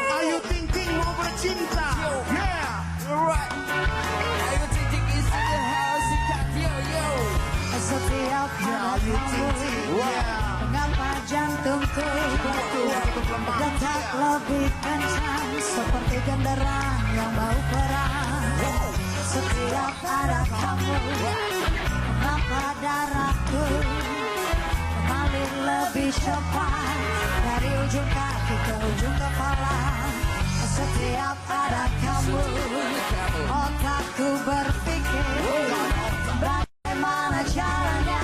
Are you thinking mau bercinta? Alright. Ayo titik is in the house. Yo. Setiap hari kamu mengapa jantungku berdetak lebih kencang seperti genderang yang mau perang. Setiap ada kamu mengapa darahku mengalir lebih cepat dari ujung kaki ke ujung kepala. Setiap ada kamu otakku berpikir bagaimana caranya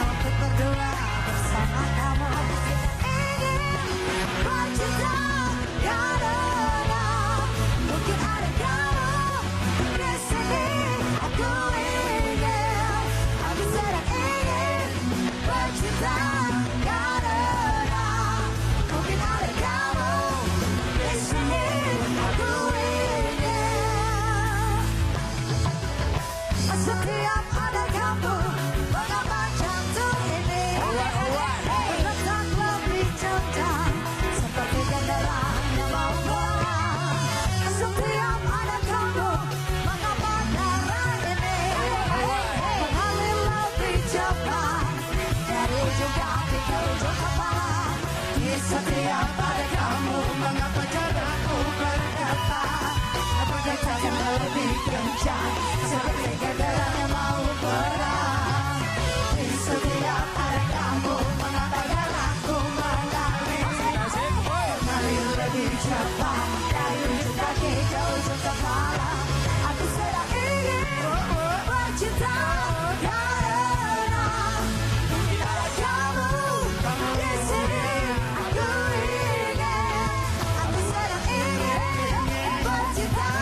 untuk berdua bersama kamu. Ingin bercinta karena mungkin ada kamu di sini. Aku sedang ingin bercinta karena mungkin ada kamu di sini. Aku setiap ada kamu, mengapa jantung ini berdetak lebih kencang seperti genderang yang mau perang. Setiap ada kamu, mengapa darah ini mengalir lebih cepat dari ujung kaki ke ujung kepala. Di setiap ada kamu, mengapa jantungku berdetak lebih kencang seperti genderang yang mau perang. Di setiap ada kamu, mengapa darahku mengalir lebih cepat dari ujung kaki ke ujung kepala. Aku sedang ingin bercinta karena mungkin ada kamu di sini. Aku sedang ingin bercinta.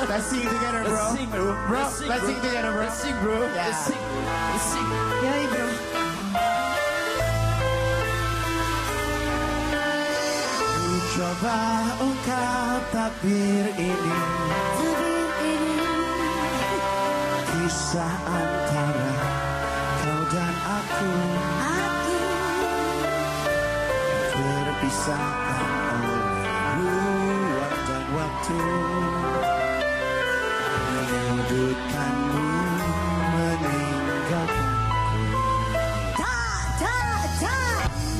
Let's sing together, bro. Let's sing, bro. Let's sing together, bro. Let's sing, bro. Yeah. Let's sing. Yoi bro. Ku coba ungkap takbir ini, kisah antara kau dan aku terpisahkan oleh ruang dan waktu. Menyudutkanmu, meninggalkanku.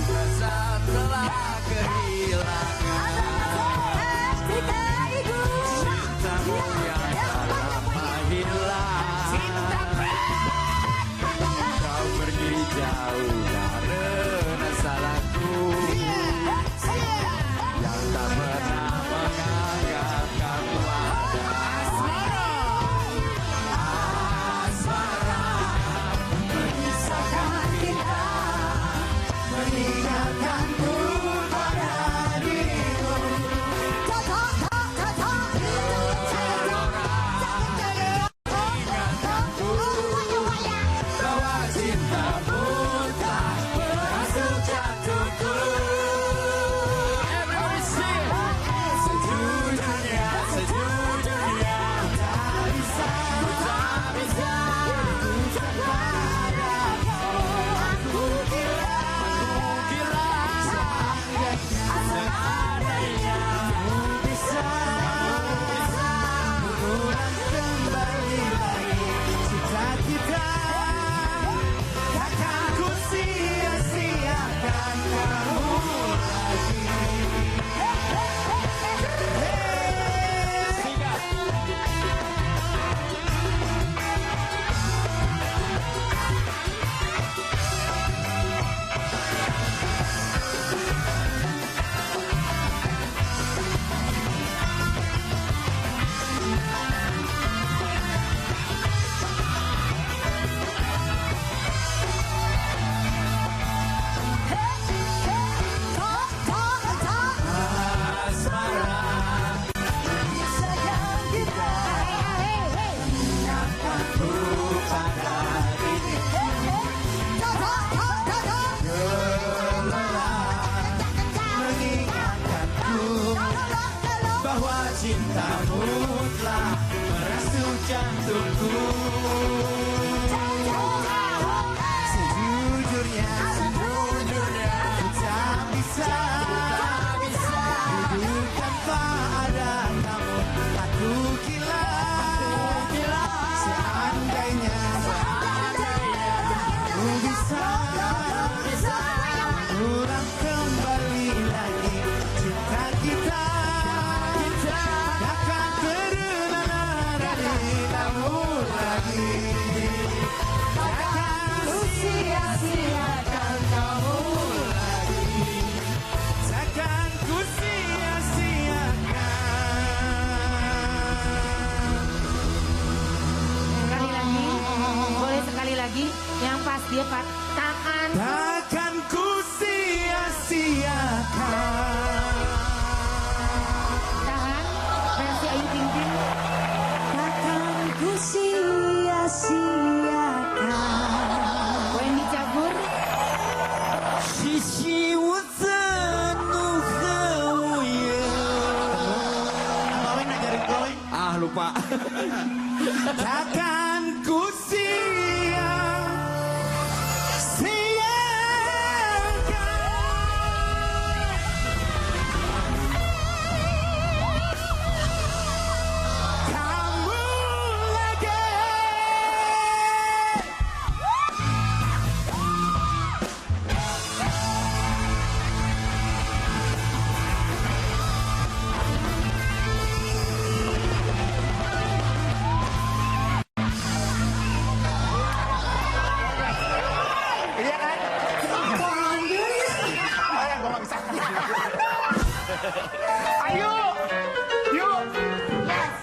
Rasa telah kehilangan cintamu yang tak lama hilang. Kau pergi jauh karena salahku yang tak pernah menganggap kamu ada. pas dia Pak. Takkan ku sia-siakan. tahan versi Ayu Ting Ting. Takkan ku sia-siakan. Wendy Cagur. 是希望怎怒恨我也 Ah lupa. Takkan ku sia-siakan kamu lagi. Iya kan? Oh ya, gue gak bisa. Ayo, yuk.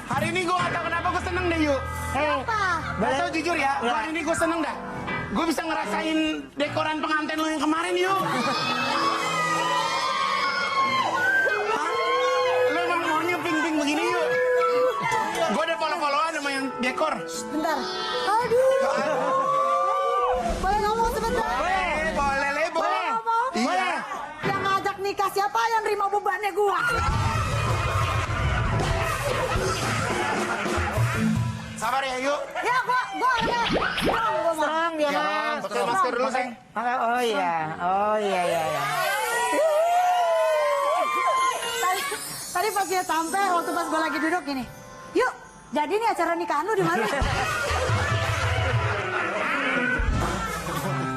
Hari ini gue gak tau kenapa gue seneng deh, yuk. Apa? Gak tau jujur ya, hari ini gue seneng dah. Gue bisa ngerasain dekoran pengantin lo yang kemarin, yuk. Lo emang maunya pink-pink begini, yuk. Gue udah follow-followan sama yang dekor. Bentar. Aduh. Boleh ngomong sebentar? Boleh, Lebo. Boleh ngomong? Iya. Yang ngajak nikah siapa yang terima bebannya gua? Sabar ya, yuk. Ya gua orangnya strong dia mah. Pakai masker dulu, sayang. Oh iya. Tadi pas dia sampai waktu pas gua lagi duduk gini. Yuk, jadi nih acara nikahan lu di mana?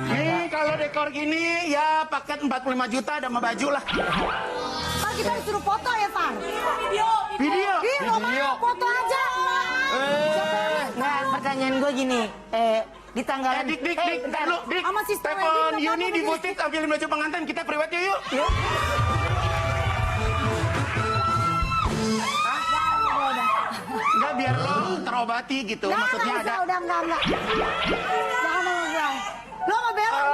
Nih kalau dekor gini ya paket 45 juta ada sama baju lah. Kan kita disuruh foto ya, Van? Video. Ih, lo mau foto aja. Nggak, pertanyaan gue gini, di tanggalan... Dik, bentar lu, Dik. Sama si Telepon Wedding, Yuni kamu di butik ambilin baju pengantin, kita priwet yuk. Enggak biar lo terobati gitu, maksudnya ada. Udah enggak. Jangan sama gua. Lo mau belok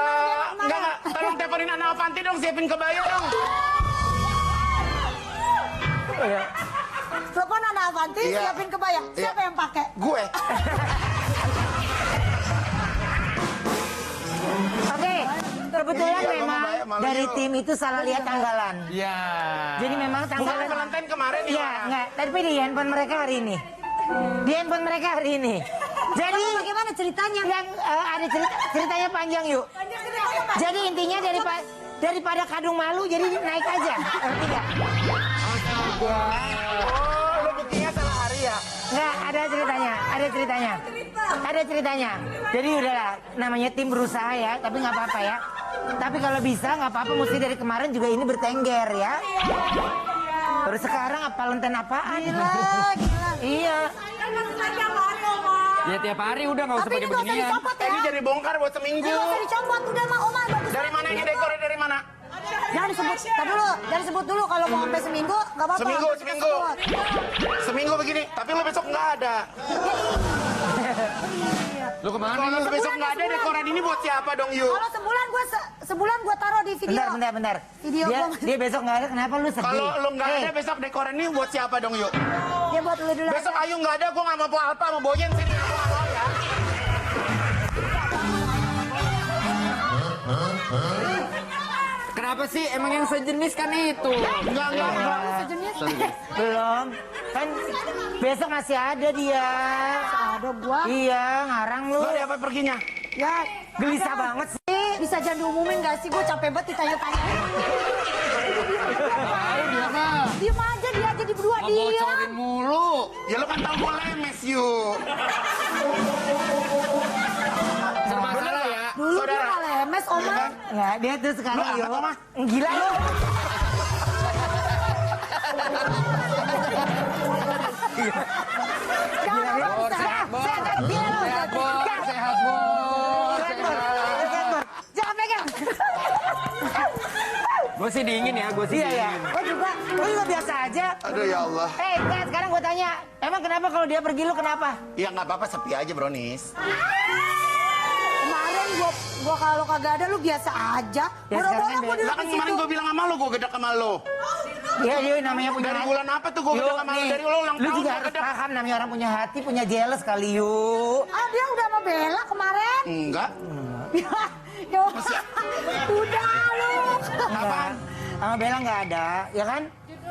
Enggak, tolong teleponin Ana Avanti dong, siapin kebaya dong. Telepon Ana Avanti, Iya. siapin kebaya. Siapa Iya. yang pakai? Gue. Oke, kebetulan Iya, memang gua malah dari yuk. tim itu salah lihat tanggalan. Iya. Jadi memang Bukan tanggalan... Valentine kemarin ya. Iya, nggak, tapi di handphone mereka hari ini. Di handphone mereka hari ini. Jadi... Bagaimana ceritanya? Yang ada ceritanya panjang yuk. Jadi intinya daripada kadung malu jadi naik aja. Ngerti nggak? Oh, lo bookingnya salah hari ya? Nggak, ada ceritanya. Jadi udahlah, namanya tim berusaha ya, tapi nggak apa-apa ya. Tapi kalau bisa nggak apa-apa, mesti dari kemarin juga ini bertengger ya. Baru sekarang apa Valentine apaan? Gila. Iya. Ya tiap hari udah nggak usah Tapi ini pakai gak usah beginian. dicopot ya. Ini jadi bongkar buat seminggu. Ini gak usah dicopot, udah mah Oma bagus. Dari mana ini dekornya dari mana? Jangan disebut, jangan sebut dulu kalau mau sampai seminggu, gak apa-apa. Seminggu. Sebut. Seminggu begini, tapi lo besok nggak ada. Lu kemana Kalau lu? besok nggak ada, dekoran ini buat siapa dong, Yu? Kalau sebulan gua taruh di video. Bentar. Video gua- Dia besok nggak ada, kenapa lu sedih? Kalau lo nggak Hei, ada, besok dekoran ini buat siapa dong, Yu? Ya buat lu dulu. Besok Ayu nggak ada, gue nggak mau Alpa, mau Boyen sini. Aku nggak mau ya. Kenapa sih? Emang yang sejenis kan itu. Enggak. Sejenis. belum. Kan besok masih ada dia. Ada gua. Iya, ngarang lu. Lo ada apa perginya? Ya, Gelisah ada. banget sih. Bisa jangan diumumin gak sih? Gue capek banget ditanya-tanya. Diem aja, dia aja di berdua dia. Ngebocorin mulu. Ya lo kan tahu gue lemes, Yu. Serba salah ya. Dulu dia Saudara. gak lemes, Oma. Nggak, dia tuh sekarang Lu anak yo. Oma? Gila lu. Jangan lemes. Sehat, Bor. Sehat, gila lu. Sehat, Bor. Sehat, Bor. Sehat. Jangan pegang. Gue sih dingin ya, gue sih Iya ya. dingin. Gue juga biasa aja. Aduh ya Allah. Enggak, sekarang gue tanya. Emang kenapa kalau dia pergi lu kenapa? Ya nggak apa-apa, sepi aja, Bronis. Kemarin gua kalau kagak ada lu biasa aja. Ya, Boro-boro sekarang gua kan duduk Lah kan di kemarin situ. gue bilang sama lo, gue gedek sama lo. Iya, iya namanya punya Dari hati. bulan apa tuh gue gedek sama lo? nih, Dari lo ulang lu tahun juga gue harus gedek. paham namanya orang punya hati, punya jealous kali yuk. Ah dia udah sama Bella kemarin. Enggak. Ya, udah lu. Apaan? Sama Bella nggak ada, ya kan?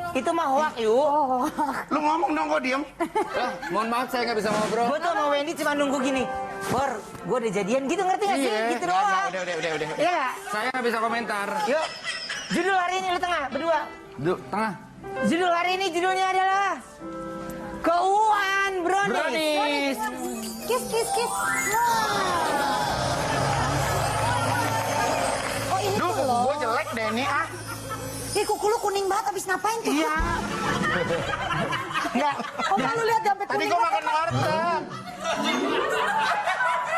Itu mah hoak yuk. Oh. Lu ngomong dong, kok diem. Mohon maaf saya nggak bisa ngobrol. Gue tuh sama Wendy cuma nunggu gini. Bor, gue udah jadian gitu, ngerti gak sih? Iya. Gitu Enggak, doang. udah. Iya nggak? Saya nggak bisa komentar. Yuk, judul hari ini lu tengah, berdua. Tengah. Judul hari ini judulnya adalah Keuangan Brownies. Brownies. Kiss. Nah. Oh ini Duh, tuh loh. gue jelek deh nih, ah. Ih kuku lu kuning banget abis ngapain tuh? Iya. Enggak. Oh lu lihat sampai Tadi kuning gue banget. makan warteg.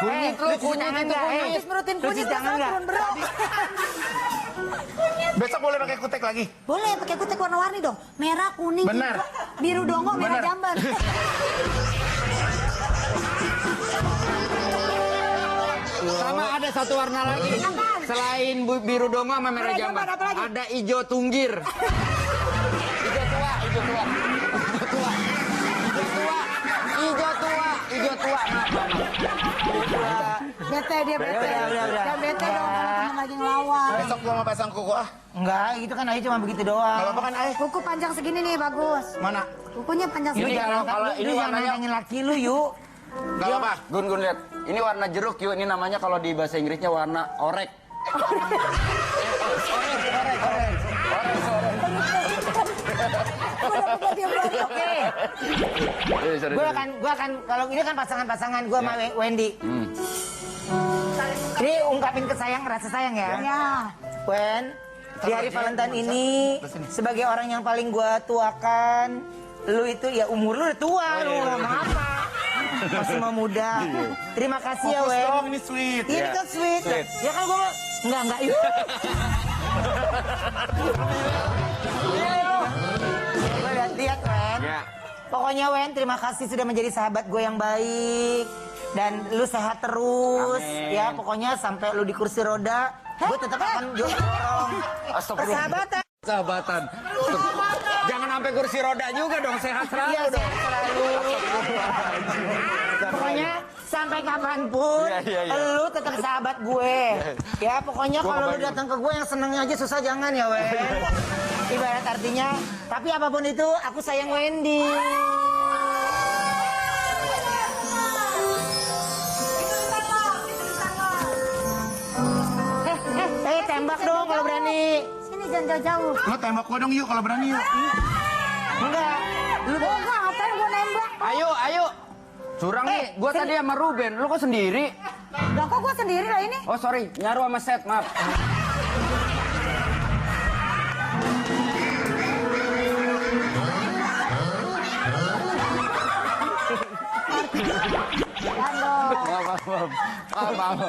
Kunyit lu, cuci tangan nggak? Habis merutin cuci kunyit tangan masa nggak? turun berat. Besok boleh pakai kutek lagi. Boleh pakai kutek warna-warni dong. Merah, kuning, Benar. hijau, biru dongo, merah Benar. jamban. Sama ada satu warna lagi. Apaan? Selain biru dongo sama merah Merah jamban. jamban, apa lagi? Ada hijau tunggir. Hijau tua. Bete dia bete. Udah. Jangan bete dong kalau teman lagi ngelawan. Besok gue mau pasang kuku, ah. Enggak, itu kan aja cuma begitu Gak doang. apa-apa kan, Ay? Kuku panjang segini nih bagus. Mana? Kukunya panjang Lu Ini segini. jangan, kalau lu ini jangan warnanya- nantangin laki lu yuk. Gak apa-apa. Gun lihat. Ini warna jeruk yuk. Ini namanya kalau di bahasa Inggrisnya warna orek. Udah dia berani. Oke. Gue akan kalau ini kan pasangan-pasangan gue sama Wendy. Ini ungkapin rasa sayang ya. Ya. Wen, di hari Valentine ini sebagai orang yang paling gue tuakan, lu itu ya umur lu udah tua lu, ngomong apa? Masih mau muda. Terima kasih ya Fokus Wen. dong, ini sweet. Ini kan sweet. Ya kan gue enggak yuk. Gue lihat Wen. Ya. Pokoknya Wen, terima kasih sudah menjadi sahabat gue yang baik. Dan lu sehat terus. Amin. Ya pokoknya sampai lu di kursi roda, gue tetap akan dorong. Astagfirullah. Persahabatan. Sahabatan. Jangan sampai kursi roda juga dong. Sehat selalu Iya, dong. sehat selalu. Pokoknya sampai kapanpun Iya. lu tetap sahabat gue. Ya pokoknya kalau lu datang ke gue yang senengnya aja susah jangan ya Wen. Ibarat artinya, tapi apapun itu aku sayang Wendy. Tembak dong kalau berani. Sini jangan jauh-jauh. Lo tembak gue dong yuk kalau berani yuk. Enggak. Lu enggak ngapain gua nembak? Ayo. Curang nih. Gua tadi sama Ruben. Lu kok sendiri? Lah kok gua sendiri lah ini? Oh sorry. Nyaru sama Seth. Maaf. Maaf.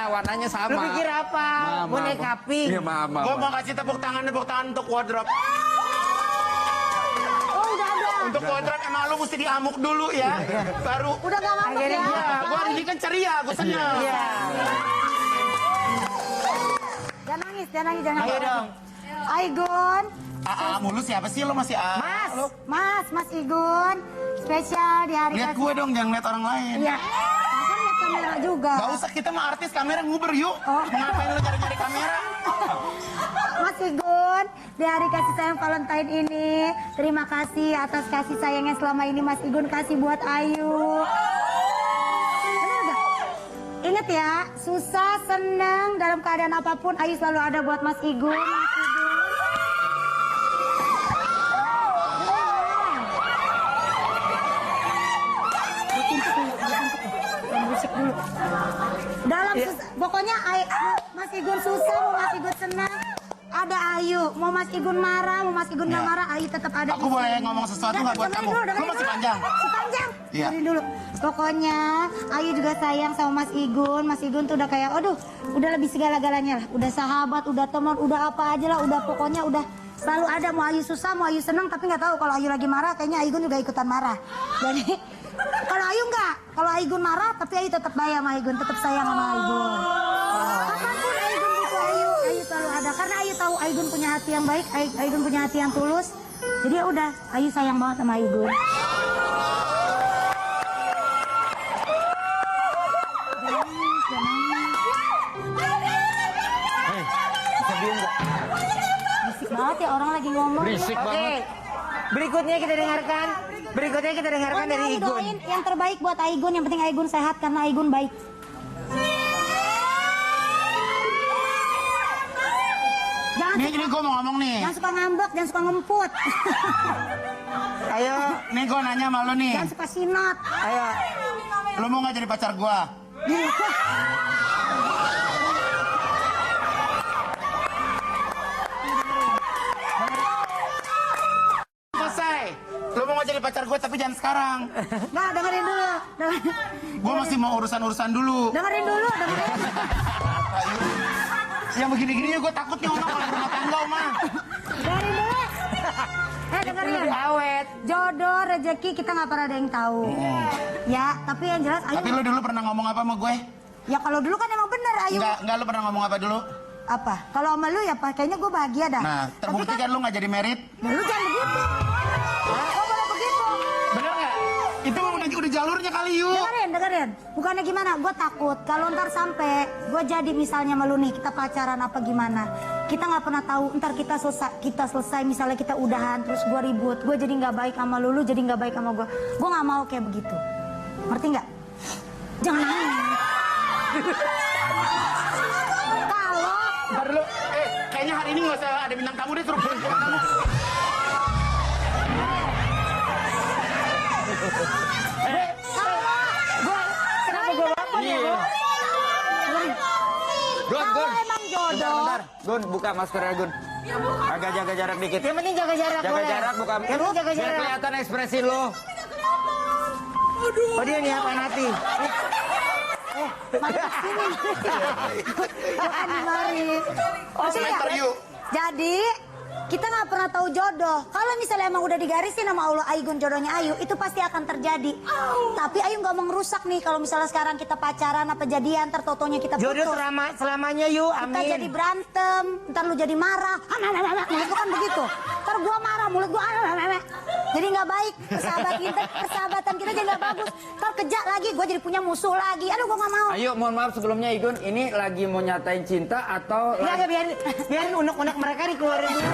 Warnanya sama. Lu pikir apa? Maaf, Mau maaf. naik api? Iya maaf. Gue mau kasih tepuk tangan untuk wardrobe. Oh udah ada. Untuk wardrobe emang lu mesti diamuk dulu ya. Baru. Udah gak ngambek Akhirnya ya? Ya, gue hari ini kan ceria, gue seneng. Iya. Jangan nangis. Ayo dong. Aigun, Mulu siapa sih lo masih Mas Igun, spesial di hari Lihat kasih. gue dong, jangan lihat orang lain. Iya. Kan lihat kamera juga. Gak usah, kita mah artis, kamera nguber yuk. Ngapain lu cari-cari kamera? Mas Igun, di hari kasih sayang Valentine ini, terima kasih atas kasih sayang yang selama ini Mas Igun kasih buat Ayu. Bener gak? Ingat ya, susah, senang, dalam keadaan apapun, Ayu selalu ada buat Mas Igun. Mas Igun. Dalam pokoknya Mas Igun susah, mau Mas Igun senang, ada Ayu. Mau Mas Igun marah, mau Mas Igun nggak marah, Ayu tetap ada. Aku boleh ngomong sesuatu nggak buat kamu? Lu masih panjang. Sepanjang. Iya. Dengerin dulu. Pokoknya Ayu juga sayang sama Mas Igun. Mas Igun tuh udah kayak, aduh, udah lebih segala-galanya lah. Udah sahabat, udah teman, udah apa aja lah. Udah pokoknya udah selalu ada. Mau Ayu susah, mau Ayu senang, tapi nggak tahu kalau Ayu lagi marah, kayaknya Igun juga ikutan marah. Jadi kalau Ayu nggak. Kalau Aigun marah, tapi Ayu tetap bayar sama Aigun, tetap sayang sama Aigun. Apapun Aigun butuh Ayu selalu ada. Karena Ayu tahu Aigun punya hati yang baik, Aigun punya hati yang tulus. Jadi ya udah, Ayu sayang banget sama Aigun. Bisa diem nggak? Berisik banget ya orang lagi ngomong. Berisik Oke, banget. berikutnya kita dengarkan dari Ayu Igun. doain yang terbaik buat Aigun, yang penting Aigun sehat karena Aigun baik. Jangan Nih, ini gue mau ngomong nih. Jangan suka ngambek, jangan suka ngemput. Ayo, Nih gue nanya sama lo nih. Jangan suka sinat. ayo. Lo mau gak jadi pacar gue? Selesai. Lo mau gak jadi pacar gue tapi jangan sekarang. Nah, dengerin dulu. Gue masih mau urusan-urusan dulu. Dengerin dulu, dengerin. Yang begini-gininya gue takut nih orang kalau rumah tangga, Oma. Dengerin dulu. Dengerin. Lebih awet. Jodoh, rezeki kita nggak pernah ada yang tahu. Ya, tapi yang jelas Ayu. Tapi lo dulu pernah ngomong apa sama gue? Ya kalau dulu kan emang bener Ayu. Enggak lo pernah ngomong apa dulu? Apa? Kalau sama lu ya Pak, kayaknya gue bahagia dah. Nah, terbukti kan lo gak jadi merit? Ya, lu jangan begitu. Kok boleh begitu? Bener gak? Itu udah jalurnya kali, yuk. Dengerin. Bukannya gimana? Gue takut kalau ntar sampai gue jadi misalnya sama lu nih, kita pacaran apa gimana? Kita nggak pernah tahu. Ntar kita selesai misalnya kita udahan, terus gue ribut. Gue jadi nggak baik sama lu jadi nggak baik sama gue. Gue nggak mau kayak begitu. Ngerti nggak? Jangan nangis. Kalau Ntar dulu, kayaknya hari ini gak usah ada bintang tamu deh, suruh pulang bintang tamu. kenapa gue lapar ya? Gun, Kalau emang jodoh. Bentar. Gun, buka maskernya, Gun. Agak jaga jarak dikit. Yang penting jaga jarak. Jaga boleh. jarak, buka. Yang penting jaga Biar jarak. kelihatan ekspresi lo. Oh dia nih apa nanti? Mari kesini. Bukan mari. Oke ya. Sebentar, yuk. Jadi kita nggak pernah tahu jodoh. Kalau misalnya emang udah digarisin sama Allah Aigun jodohnya Ayu, itu pasti akan terjadi. Tapi Ayu nggak mau ngerusak nih. Kalau misalnya sekarang kita pacaran apa jadian, ntar totonya kita putus. Jodoh selamanya yuk, Kita amin. jadi berantem, ntar lu jadi marah. Mulut lu kan begitu. Ntar gua marah, mulut gua jadi nggak baik. Persahabatan kita jadi nggak bagus. Ntar kejak lagi, gua jadi punya musuh lagi. Aduh, gua nggak mau. Ayo, mohon maaf sebelumnya, Igun. Ini lagi mau nyatain cinta atau... Enggak, biarin unek-unek mereka dikeluarin dulu.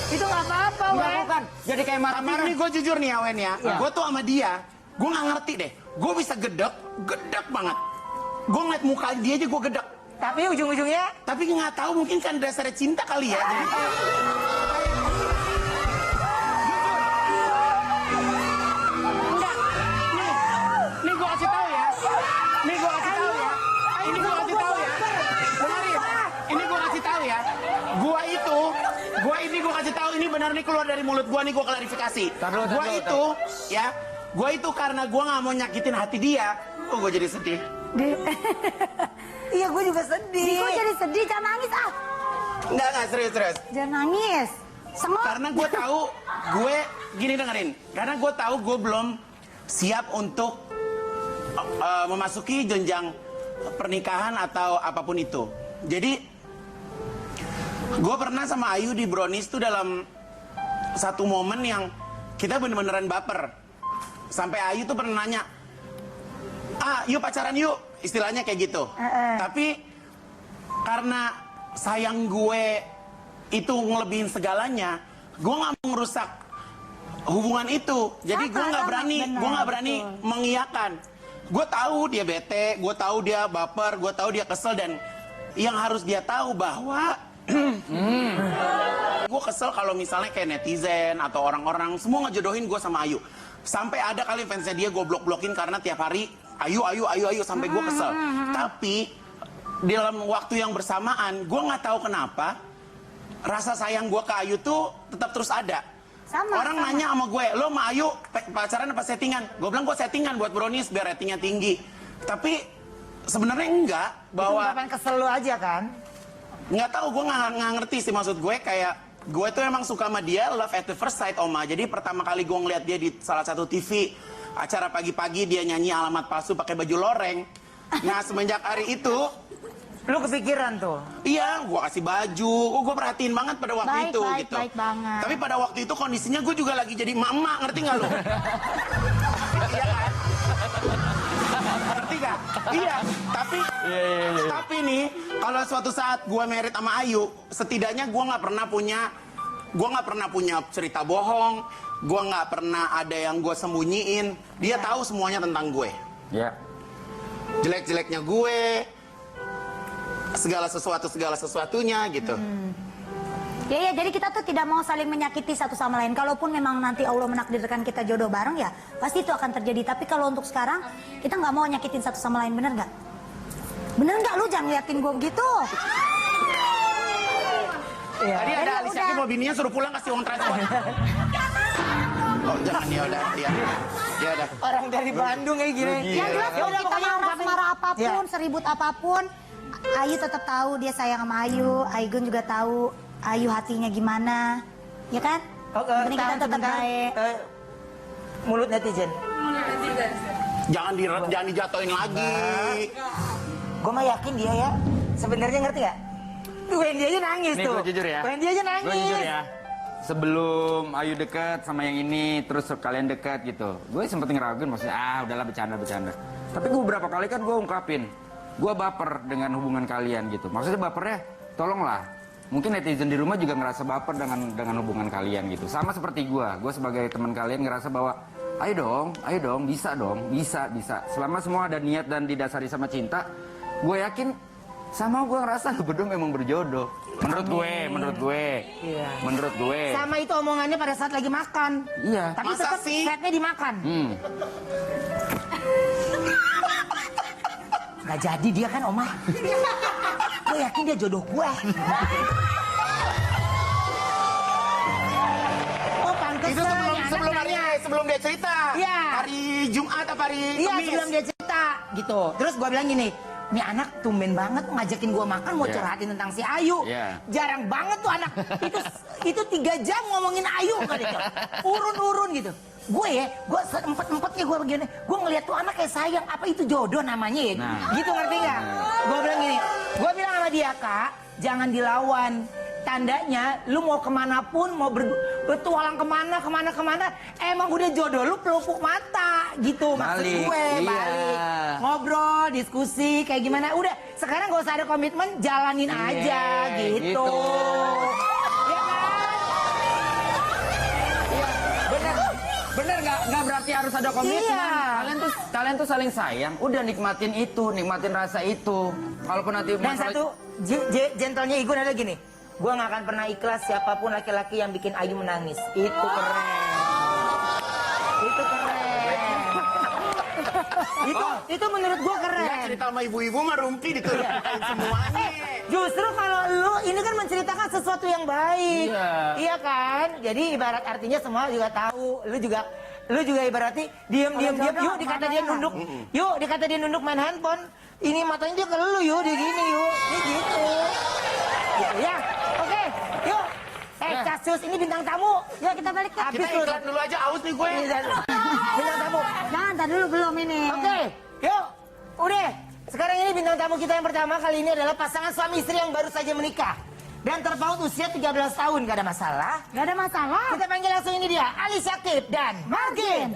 Itu nggak apa-apa, Enggak, Wen. bukan. Jadi kayak Tapi marah-marah. ini gue jujur nih ya, Wen ya. Gue tuh sama dia, gue gak ngerti deh. Gue bisa gedek banget. Gue ngeliat muka dia aja gue gedek. Tapi ujung-ujungnya Tapi nggak tahu mungkin kan dasarnya cinta kali ya. Jadi, enggak. Nih gue kasih tahu ya. Ini gue kasih tahu ya. Dengerin. Ini gue kasih tahu ya. Gue kasih tahu ini benar nih keluar dari mulut gue nih gue klarifikasi. Tar dulu, tar Gue dulu, itu ya. Gue itu karena gue nggak mau nyakitin hati dia. Oh gue jadi sedih. iya gue juga sedih. Gue jadi sedih, jangan nangis ah. Enggak serius. Jangan nangis. Sengok. Karena gue tahu gue gini dengerin. Karena gue tahu gue belum siap untuk memasuki jenjang pernikahan atau apapun itu. Jadi gue pernah sama Ayu di Brownies tuh dalam satu momen yang kita bener-beneran baper. Sampai Ayu tuh pernah nanya, yuk pacaran yuk, istilahnya kayak gitu. Tapi karena sayang gue itu ngelebihin segalanya, gue nggak mau ngerusak hubungan itu. Jadi gue nggak berani mengiyakan. Gue tahu dia bete, gue tahu dia baper, gue tahu dia kesel, dan yang harus dia tahu bahwa gue kesel kalau misalnya kayak netizen atau orang-orang semua ngejodohin gue sama Ayu. Sampai ada kali fansnya dia gue blok-blokin karena tiap hari Ayu sampai gue kesel. Tapi di dalam waktu yang bersamaan gue nggak tahu kenapa rasa sayang gue ke Ayu tuh tetap terus ada. Orang nanya sama gue, lo sama Ayu pacaran apa settingan? Gue bilang gue settingan buat Brownies biar ratingnya tinggi. Tapi sebenarnya enggak, bahwa Kapan kesel lu aja kan? nggak tahu, gue nggak ngerti sih maksud gue. Kayak gue tuh emang suka sama dia, love at the first sight, Oma. Jadi pertama kali gue ngeliat dia di salah satu TV acara pagi-pagi dia nyanyi alamat palsu pakai baju loreng. Nah semenjak hari itu, Lu kepikiran tuh. iya gue kasih baju, gue perhatiin banget pada waktu Baik, itu baik, gitu. baik banget. Tapi pada waktu itu kondisinya gue juga lagi jadi emak-emak, ngerti nggak lu? Iya kan? Ngerti gak? Iya, tapi nih kalau suatu saat gue married sama Ayu, setidaknya gue nggak pernah punya cerita bohong, gue nggak pernah ada yang gue sembunyiin. Dia tahu semuanya tentang gue, Ya. jelek-jeleknya gue, segala sesuatunya gitu. Ya, jadi kita tuh tidak mau saling menyakiti satu sama lain. Kalaupun memang nanti Allah menakdirkan kita jodoh bareng ya, pasti itu akan terjadi. Tapi kalau untuk sekarang, kita nggak mau nyakitin satu sama lain, bener nggak? Bener nggak? Lu jangan ngeliatin gue begitu. Tadi ada Ya Alicia udah. mau bininya suruh pulang kasih uang transport. Oh jangan, ya udah. Orang dari Bandung kayak gini. Yang jelas Ya kalau udah, kita pokoknya marah-marah apapun, Ya. seribut apapun, Ayu tetap tahu dia sayang sama Ayu. Aigun juga tahu Ayu hatinya gimana, ya kan? Mending kita tahan tetap sebentar. baik. Mulut netizen. Jangan dijatoin lagi. Gue mah yakin dia ya. Sebenarnya ngerti gak? Wendy aja nangis Nih tuh. gue jujur ya. Wendy aja nangis. Gue jujur ya. Sebelum Ayu deket sama yang ini, terus kalian deket gitu. Gue sempet ngeraguin maksudnya, udahlah bercanda. Tapi gue beberapa kali kan gue ungkapin. Gue baper dengan hubungan kalian gitu. Maksudnya bapernya, tolonglah. Mungkin netizen di rumah juga ngerasa baper dengan hubungan kalian gitu. Sama seperti gue sebagai teman kalian ngerasa bahwa ayo dong, bisa dong, bisa. Selama semua ada niat dan didasari sama cinta, gue yakin sama gue ngerasa lu berdua memang berjodoh. Menurut gue. Iya. Menurut gue. Sama itu omongannya pada saat lagi makan. Iya. Tapi Masa tetap sih? setnya dimakan. Gak jadi dia kan Oma. Gue yakin dia jodoh gue. Oh pantes Itu sebelum dia cerita. Iya. Hari Jumat apa hari Iya Kamis? sebelum dia cerita gitu. Terus gue bilang gini, nih anak tumben banget ngajakin gue makan mau Iya. curhatin tentang si Ayu. Iya. Jarang banget tuh anak itu 3 jam ngomongin Ayu kan itu. Urun-urun gitu. Gue seempet-empetnya gue begini. Gue ngeliat tuh anak kayak sayang. Apa itu jodoh namanya ya? Nah. Gitu ngerti nggak? Gue bilang gini. Gue bilang sama dia, Kak, jangan dilawan. Tandanya lu mau kemanapun, mau bertualang kemana, emang udah jodoh lu pelupuk mata gitu. Maksud Balik, gue iya. balik. Ngobrol, diskusi, kayak gimana. Udah, sekarang gak usah ada komitmen, jalanin aja gitu. gitu. Ya kan? Bener nggak berarti harus ada komitmen. Iya. Kalian tuh saling sayang. Udah nikmatin itu, nikmatin rasa itu. Kalaupun nanti Dan satu, gentlenya Igun ada gini. Gue gak akan pernah ikhlas siapapun laki-laki yang bikin Ayu menangis. Itu keren. Itu keren. itu menurut gue keren. Ya, cerita sama ibu-ibu mah rumpi diturutin semuanya. Justru kalau lu ini kan menceritakan sesuatu yang baik. Iya. Iya kan? Jadi ibarat artinya semua juga tahu. Lu juga ibaratnya diam. Yuk dikata dia nunduk. Yuk dikata dia nunduk main handphone. Ini matanya dia ke lu yuk, dia gini yuk. Ini gitu. Gitu ya. Oke, yuk. Casus ini bintang tamu. Ya kita balik ke. Kita iklan dulu aja, aus nih gue. Bintang tamu. Jangan, tadi dulu belum ini. Oke, yuk. Udah. Sekarang ini bintang tamu kita yang pertama kali ini adalah pasangan suami istri yang baru saja menikah. Dan terpaut usia 13 tahun, gak ada masalah. Gak ada masalah. Kita panggil langsung ini dia, Ali Syakib dan Margin.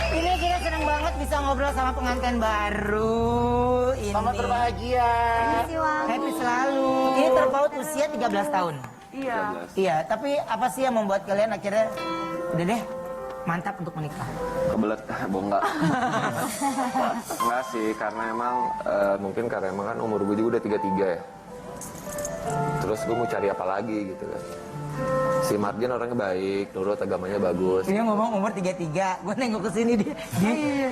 Ini kita senang banget bisa ngobrol sama pengantin baru ini. Selamat berbahagia. Makasih, Wang. Happy selalu. Ini terpaut usia 13 tahun. Iya. Iya, tapi apa sih yang membuat kalian akhirnya udah deh mantap untuk menikah? Kebelet, enggak. Enggak sih, karena emang mungkin karena emang kan umur gue juga udah 33 ya. Terus gue mau cari apa lagi gitu kan. Si Margin orangnya baik, nurut, agamanya bagus. Dia ngomong umur 33, gue nengok ke sini dia.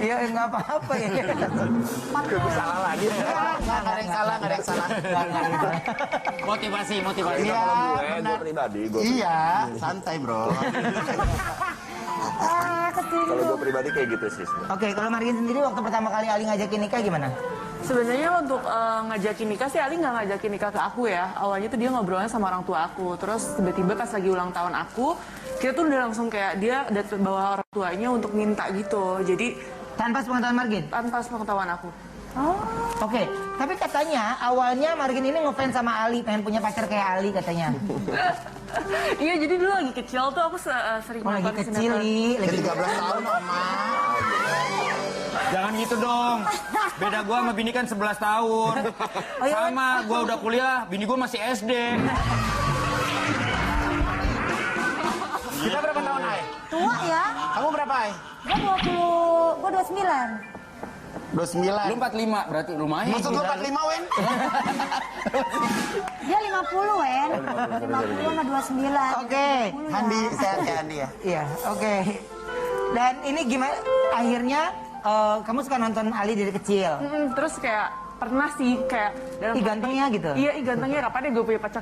Ya nggak apa-apa ya. Salah lagi. Nggak ada yang salah, nggak ada yang salah. Motivasi. Iya, gue pribadi. Iya, santai bro. Kalau gue pribadi kayak gitu sih. Oke, kalau Margin sendiri waktu pertama kali Ali ngajakin nikah gimana? Sebenarnya untuk ngajakin nikah sih Ali nggak ngajakin nikah ke aku ya. Awalnya tuh dia ngobrolnya sama orang tua aku. Terus tiba-tiba pas lagi ulang tahun aku, kita tuh udah langsung kayak dia datang bawa orang tuanya untuk minta gitu. Jadi Tanpa sepengetahuan Margin? tanpa sepengetahuan aku. Oke, tapi katanya awalnya Margin ini ngefans sama Ali, pengen punya pacar kayak Ali katanya. Iya, jadi dulu lagi kecil tuh aku sering Oh, lagi nonton kecil, sinetron. Li. Lagi 13 tahun, Oma. Jangan gitu dong. Beda gua sama bini kan 11 tahun. Sama, gua udah kuliah, bini gua masih SD. Kita berapa tahun, Ay? Tua ya? Kamu berapa, Ay? Gue 29. 29. Lu 45, berarti lumayan. Maksud lu 45, Wen? Dia 50, Wen. 50 sama 29. Oke. Handi, sehat ya Handi ya? Iya, oke. Dan ini gimana? Akhirnya kamu suka nonton Ali dari kecil. Terus kayak pernah sih kayak dalam Ih, gantengnya gitu. Iya, gantengnya kapan ya gue punya pacar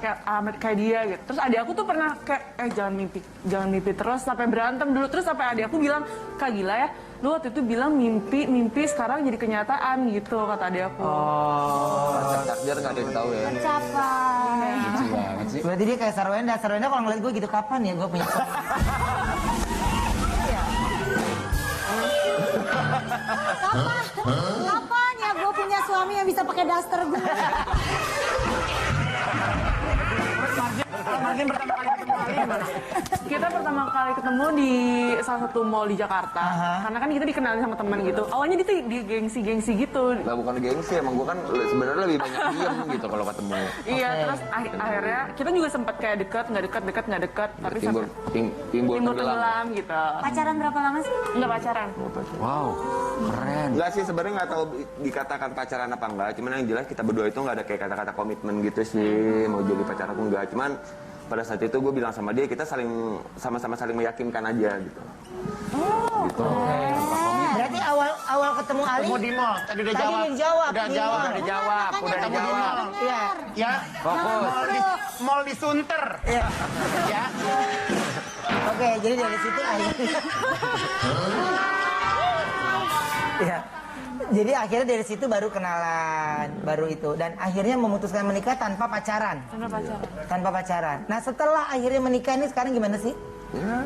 kayak dia gitu. Terus adik aku tuh pernah kayak jangan mimpi terus sampai berantem dulu. Terus sampai adik aku bilang, "Kak gila ya, lu waktu itu bilang mimpi sekarang jadi kenyataan," gitu kata adik aku. Takdir nggak ada yang tahu ya. Mencapai. Lucu banget sih. Berarti dia kayak Sarwenda. Sarwenda kalau ngeliat gue gitu, kapan ya gue punya suami? Kapan ya gue punya suami yang bisa pakai daster gue? Margin pertama kali ketemu Ali gimana? Kita pertama kali ketemu di salah satu mall di Jakarta. Karena kan kita dikenalin sama teman gitu. Awalnya dia tuh di gengsi gitu. Lah bukan gengsi, emang gue kan sebenarnya lebih banyak diem gitu kalau ketemu. Iya, terus akhirnya kita juga sempat kayak dekat, nggak dekat, tapi Timbul timbul tenggelam. tenggelam gitu. Pacaran berapa lama sih? Nggak pacaran. Wow, keren. Enggak sih, sebenarnya nggak tahu dikatakan pacaran apa enggak. Cuman yang jelas kita berdua itu nggak ada kayak kata-kata komitmen gitu sih. Mau jadi pacar aku enggak. Cuman pada saat itu gue bilang sama dia, kita sama-sama saling meyakinkan aja gitu. Berarti awal ketemu Ali. Ketemu di mall, tadi udah Tadi jawab. udah dijawab. Udah Nih. jawab. Udah dijawab, udah Ketemu di dijawab. mall. Iya. Ya, mall di Sunter. Iya. Ya. Oke, jadi dari situ akhirnya. Iya. Jadi akhirnya dari situ baru kenalan, baru itu. Dan akhirnya memutuskan menikah tanpa pacaran. Nggak pacaran. Tanpa pacaran. Nah setelah akhirnya menikah ini sekarang gimana sih? Ya,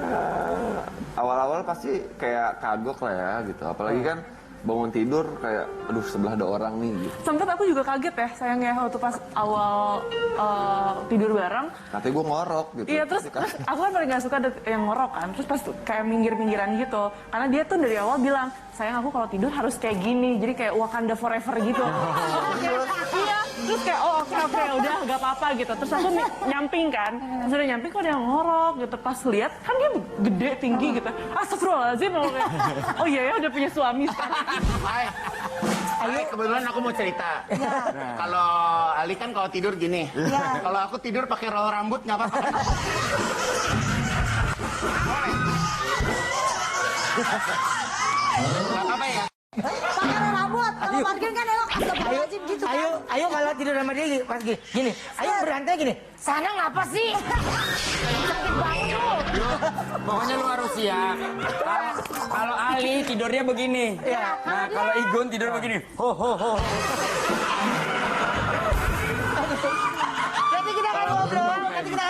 awal-awal pasti kayak kagok lah ya gitu. Apalagi kan bangun tidur kayak, aduh sebelah ada orang nih gitu. Sempet aku juga kaget ya sayangnya waktu pas awal tidur bareng. Katanya gue ngorok gitu. Iya, terus aku kan paling gak suka yang ngorok kan. Terus pas kayak minggir-minggiran gitu. Karena dia tuh dari awal bilang, sayang aku kalau tidur harus kayak gini. Jadi kayak Wakanda forever gitu. Iya, terus kayak oke, udah gak apa-apa gitu. Terus aku nyamping kan. Terus udah nyamping kok dia ngorok gitu. Pas lihat kan dia gede, tinggi gitu. Astagfirullahaladzim. Oh iya ya udah punya suami sekarang. Ay, kebetulan aku mau cerita. Kalau Ali kan kalau tidur gini. Kalau aku tidur pakai roll rambut nggak apa-apa. Nggak apa-apa ya. Pakai rambut. Kalau Margin kan elok astagfirullahaladzim gitu kan. Ayo kalau tidur sama dia pas gini. Ayo berantai gini. Sana ngapa sih? Sakit banget lu. Pokoknya lu harus siap. Kalau Ali tidurnya begini. Nah, kalau Igun tidur begini. Ho ho ho. Nanti kita akan ngobrol. Kita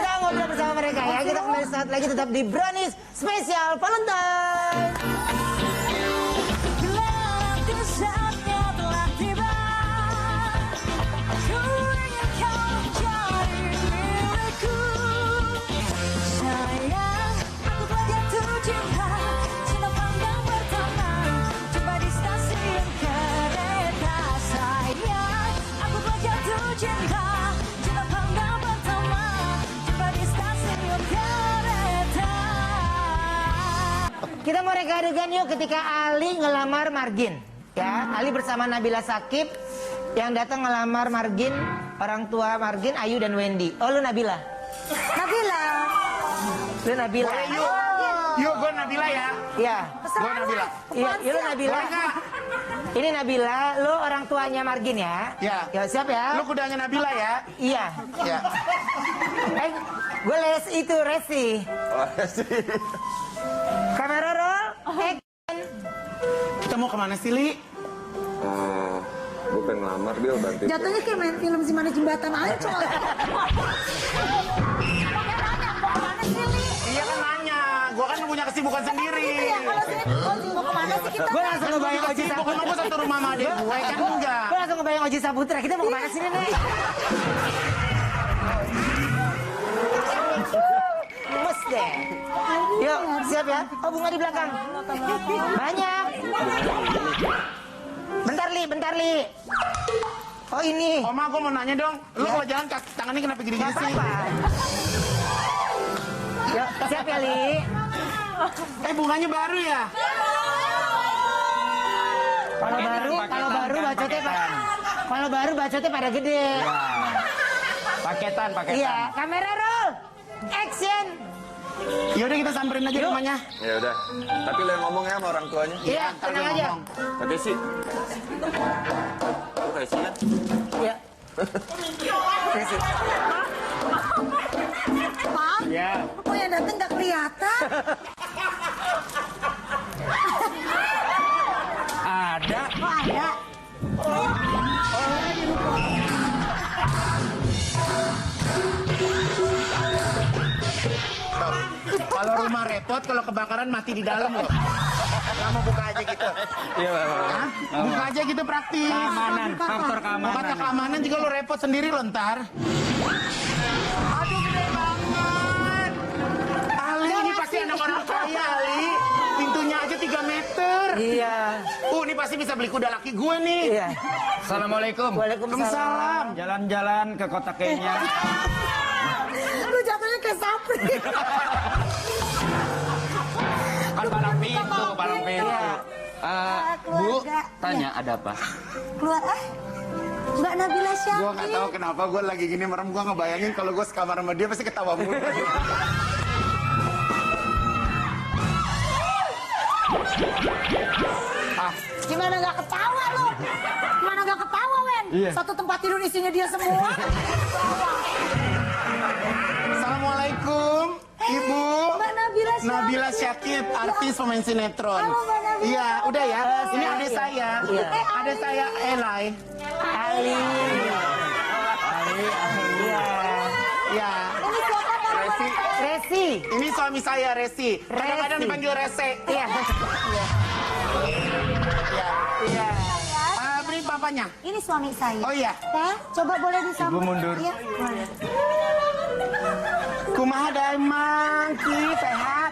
akan ngobrol bersama mereka ya. Kita kembali saat lagi tetap di Brownies Spesial Valentine. Kita mau reka adegan yuk ketika Ali ngelamar Margin. Ya, Ali bersama Nabila Shakib yang datang ngelamar Margin, orang tua Margin, Ayu dan Wendy. Oh lu Nabila? Nabila. Lu Nabila. Boleh yuk. Yuk, gue Nabila ya. Iya. Gue Nabila. Iya, lu Nabila. Boleh nggak? Ini Nabila, lu orang tuanya Margin ya? Ya. Ya, siap ya? Lu kudanya Nabila ya? Iya. Ya. Gue Resi. Oh, sih. Kamera roll. Kita mau kemana sih, Li? Gue pengen ngelamar, Bil, bantuin. Jatuhnya kayak main film si mana jembatan Ancol. Iya kan nanya. Gue kan punya kesibukan sendiri. Iya, kalau sini mau kemana sih kita? Gue langsung ngebayang Oji Kesibukan Saputra. gue satu rumah sama adik gue kan enggak. Gue langsung ngebayang Oji Saputra. Kita mau kemana sih, Nek? Gemes deh. Yuk, siap ya. Oh, bunga di belakang. Banyak. Bentar, Li. Oh, ini. Oma, gue mau nanya dong. Lu kalau jalan tangannya kenapa gini-gini Gak sih? apa-apa. Yuk, siap ya, Li. Bunganya baru ya? Kalau baru bacotnya pada gede. Paketan. Iya, kamera roll. Action. Yaudah kita samperin aja rumahnya. Ya udah. Tapi lo yang ngomong ya sama orang tuanya. Iya, ntar tenang gue aja. ngomong. Oke sih. Lu kayak sih kan? Iya. Resi. Pak, Ya. kok yang dateng gak kelihatan? Ada. Oh ada. Kalau rumah repot, kalau kebakaran mati di dalam loh. Nggak mau buka aja gitu. Iya, Hah? Buka aja gitu praktis. keamanan, faktor Kata keamanan. keamanan juga lo repot sendiri lo ntar. Aduh gede banget. Ali ini pasti anak orang kaya Ali. Pintunya aja 3 meter. Iya. Ini pasti bisa beli kuda laki gue nih. Iya. Assalamualaikum. Waalaikumsalam. Jalan-jalan ke kota Kenya. Lu jatuhnya kayak Sapri. Kan palang pintu. Bu, keluarga. tanya ada apa? Keluar Mbak Nabila siapa? Gue nggak tahu kenapa gue lagi gini merem. Gue ngebayangin kalau gue sekamar sama dia pasti ketawa mulu. Gimana gak ketawa lu? Gimana gak ketawa, Wen? Iya. Satu tempat tidur isinya dia semua. Assalamualaikum, Ibu. Mbak Nabila siapa? Nabila Syakib, artis pemain sinetron. Halo, Mbak Nabila. Iya, udah ya. Ini Iya. adik saya. Iya. Adik saya Elai. Ali. Iya. Ya. Ini siapa Resi? Resi. Ini suami saya Resi. Kadang-kadang Resi. dipanggil Rese. Iya. Iya. Beri papanya. Ini suami saya. Oh iya. Teh, coba boleh disambut? Ibu mundur. Iya, boleh. Kumaha daemang Ki, sehat.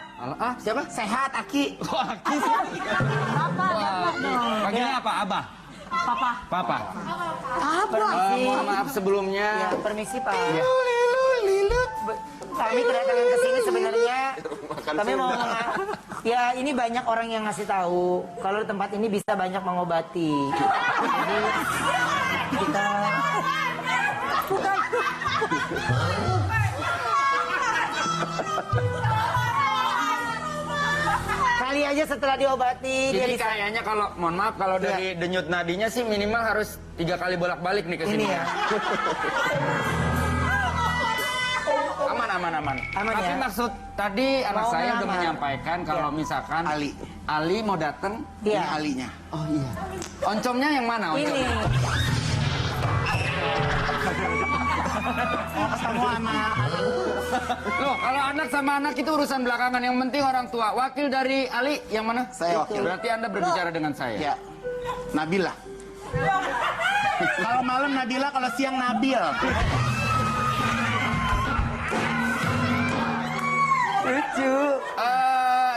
Siapa? Sehat Aki. Oh, Aki. Bapak dong. Panggilnya apa? Abah? Papa. Apa? Maaf sebelumnya. Ya, permisi Pak. Lilut. Kami kedatangan ke sini sebenarnya kami mau ya ini banyak orang yang ngasih tahu kalau tempat ini bisa banyak mengobati. Jadi kita kali aja setelah diobati dia Jadi bisa kayaknya kalau, mohon maaf, kalau dari denyut nadinya sih minimal harus 3 kali bolak-balik nih ke sini. ini ya. Aman. Aman Tapi ya? maksud tadi anak Mau saya udah ngelamar. menyampaikan kalau misalkan Ali mau datang, Ini Iya. alinya. oh iya. Oncomnya yang mana? Ini Oncomnya? Mau ketemu sama Loh, kalau anak sama anak itu urusan belakangan. Yang penting orang tua. Wakil dari Ali yang mana? Saya wakil. Berarti Anda berbicara dengan saya. ya Nabila. Kalau malam Nabila, kalau siang Nabil. lucu.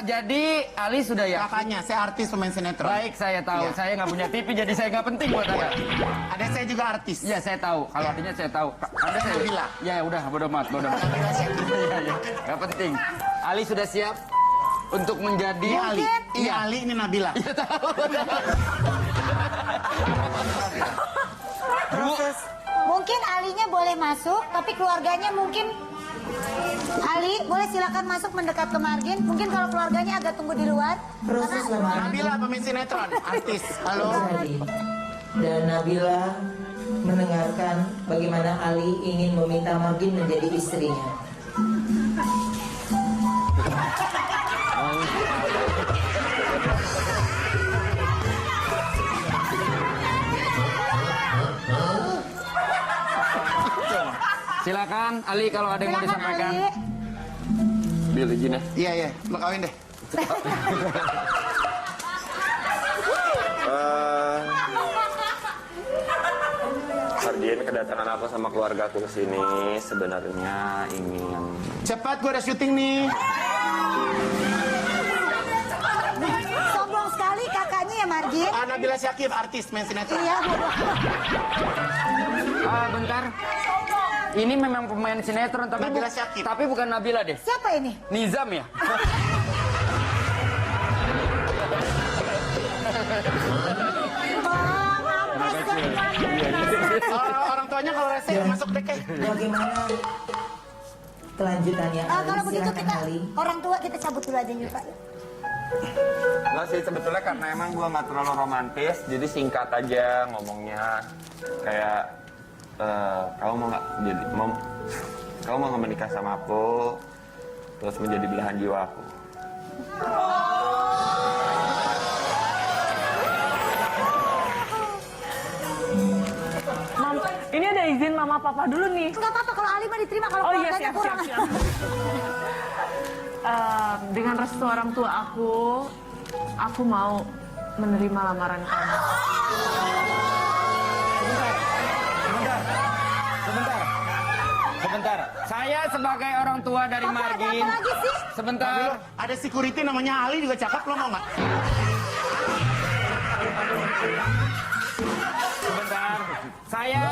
Jadi Ali sudah ya. Kakaknya, saya artis pemain sinetron. Baik, saya tahu. Iya. Saya nggak punya TV, jadi saya nggak penting buat Anda. Ada saya juga artis. Iya, saya tahu. Kalau artinya saya tahu. Anda saya Nabila. Ya udah, bodo amat. Nggak penting. Ali sudah siap untuk menjadi Ini Ali. Iya. Ini Ali, ini Nabila. Mungkin alinya boleh masuk, tapi keluarganya mungkin Ali, boleh silakan masuk mendekat ke Margin. Mungkin kalau keluarganya agak tunggu di luar. Proses lamaran Nabila pemain sinetron, artis. Halo. terjadi. Dan Nabila mendengarkan bagaimana Ali ingin meminta Margin menjadi istrinya. Silakan Ali kalau ada yang mau Silakan disampaikan. Ali. Bil izin ya. Iya, iya. Lo kawin deh. Margin, kedatangan aku sama keluarga aku ke sini sebenarnya ingin Cepat, gue ada syuting nih. Sombong sekali kakaknya ya Margin. Nabila Syakib, artis main sinetron. Iya. Bentar. Ini memang pemain sinetron tapi Nabila Syakib. tapi bukan Nabila deh. Siapa ini? Nizam ya? Orang tuanya kalau rese masuk deh kayak. Bagaimana kelanjutannya? Kalau begitu Silakan, kita Ali. orang tua kita cabut dulu aja yuk Pak. Nggak sih, sebetulnya karena emang gua nggak terlalu romantis, jadi singkat aja ngomongnya. Kayak kamu mau nggak menikah sama aku, terus menjadi belahan jiwa aku. Mam, ini ada izin mama papa dulu nih. Enggak apa-apa kalau Ali mah diterima kalau Oh iya, keluarganya siap, kurang. siap, siap. Dengan restu orang tua aku mau menerima lamaran kamu. Sebentar. Saya sebagai orang tua dari Papa, ada Margin. apa lagi sih? Sebentar. Ada security namanya Ali juga cakep, lo mau nggak? Sebentar. Saya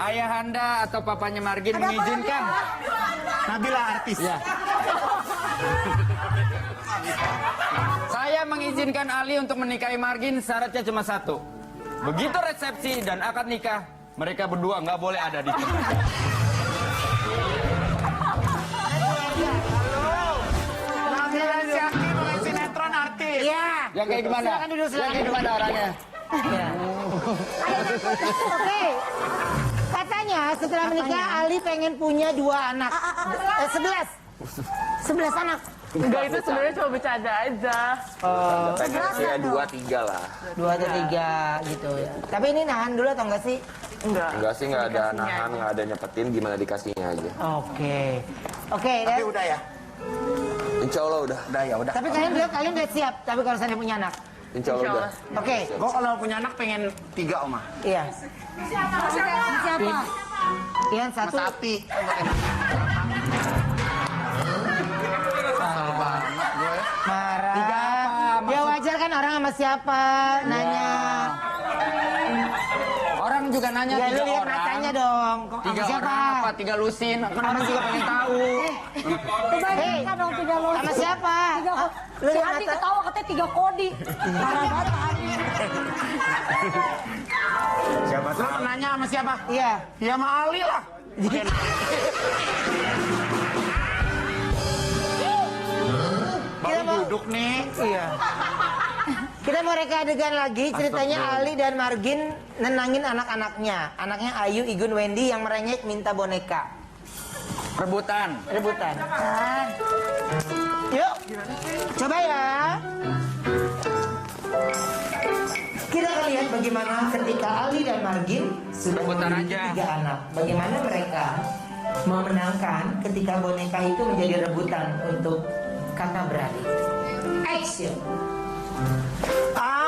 ayahanda atau papanya Margin Ada apa mengizinkan. lagi, Nabila artis. Ya. Saya mengizinkan Ali untuk menikahi Margin, syaratnya cuma satu. Begitu resepsi dan akad nikah, mereka berdua nggak boleh ada di sini. Nabila Syakib main sinetron, artis. Iya. Yang kayak gimana? Silakan duduk, silakan Yang kayak duduk. gimana orangnya? Ya. Oke. Katanya setelah menikah Ali pengen punya 2 anak. 11 anak. Enggak, itu sebenarnya cuma bercanda aja. Pengen sih ya 2-3 lah. 2 atau 3 gitu ya. Tapi ini nahan dulu atau enggak sih? Enggak. Enggak sih, nggak ada Dikasihnya nahan, aja. nggak ada nyepetin, gimana dikasihnya aja. Oke. Oke, Tapi dan udah ya. Insya Allah udah. Udah ya, udah. tapi kalian udah siap. Tapi kalau saya punya anak. Insya Allah udah. Oke. Gue kalau punya anak pengen 3, Oma. Iya. Siapa? Yang satu. Sapi. Kesel banget gue. Marah. Tiga apa? Ya wajar kan orang sama siapa nanya. Orang juga nanya Ya lu 3 lihat orang. matanya dong. Kok 3 sama siapa? orang apa? 3 lusin. Kan orang juga pengen tahu. Kebanyakan dong 3 lo. Sama siapa? Lu Si lihat Andi mata. ketawa katanya 3 kodi. Parah banget Andi. Siapa tuh? Lo nanya sama siapa? Iya. Ya sama Ali lah. Baru duduk nih. Iya. Kita mau reka adegan lagi, ceritanya Ali dan Margin nenangin anak-anaknya. Anaknya Ayu, Igun, Wendy yang merengek minta boneka. Rebutan. Rebutan. Yuk, coba ya. Kita akan lihat bagaimana ketika Ali dan Margin sudah Rebutan memiliki aja. 3 anak. Bagaimana mereka memenangkan ketika boneka itu menjadi rebutan untuk kakak beradik. Action.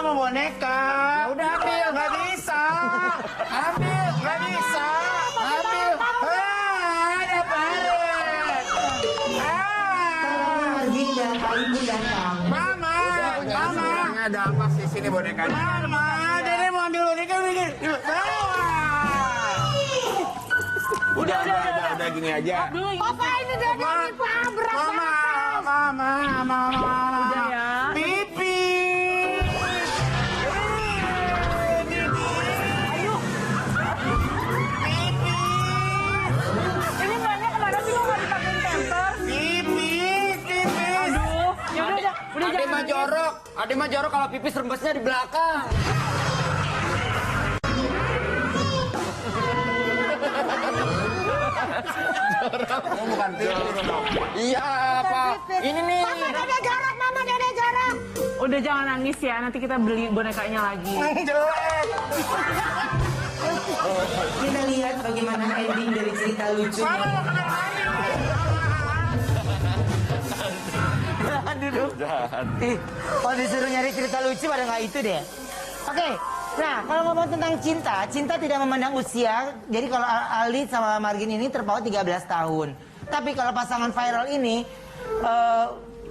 Mau boneka. Ya udah ambil, nggak bisa. Ambil, nggak bisa. Ambil. Ada paret. Margin dan Ali pun datang. Mama, Mama. Ada apa sih sini bonekanya? Mama, Dede mau ambil boneka begini. Udah gini aja. Papa ini udah ada nih, Pak. Berat Mama, banget. Mama. Udah ya. Pipi. Ini banyak kemana sih lo? jorok kalau pipis rembesnya di belakang. Oh, bukan pipis. Iya, Pak. Ini nih. Mama dede jorok, mama dede jorok. Udah jangan nangis ya, nanti kita beli bonekanya lagi. Kita lihat bagaimana ending dari cerita lucu. Duduk. Oh, disuruh nyari cerita lucu pada nggak itu deh. Oke. Nah, kalau ngomong tentang cinta, cinta tidak memandang usia. Jadi kalau Ali sama Margin ini terpaut 13 tahun. Tapi kalau pasangan viral ini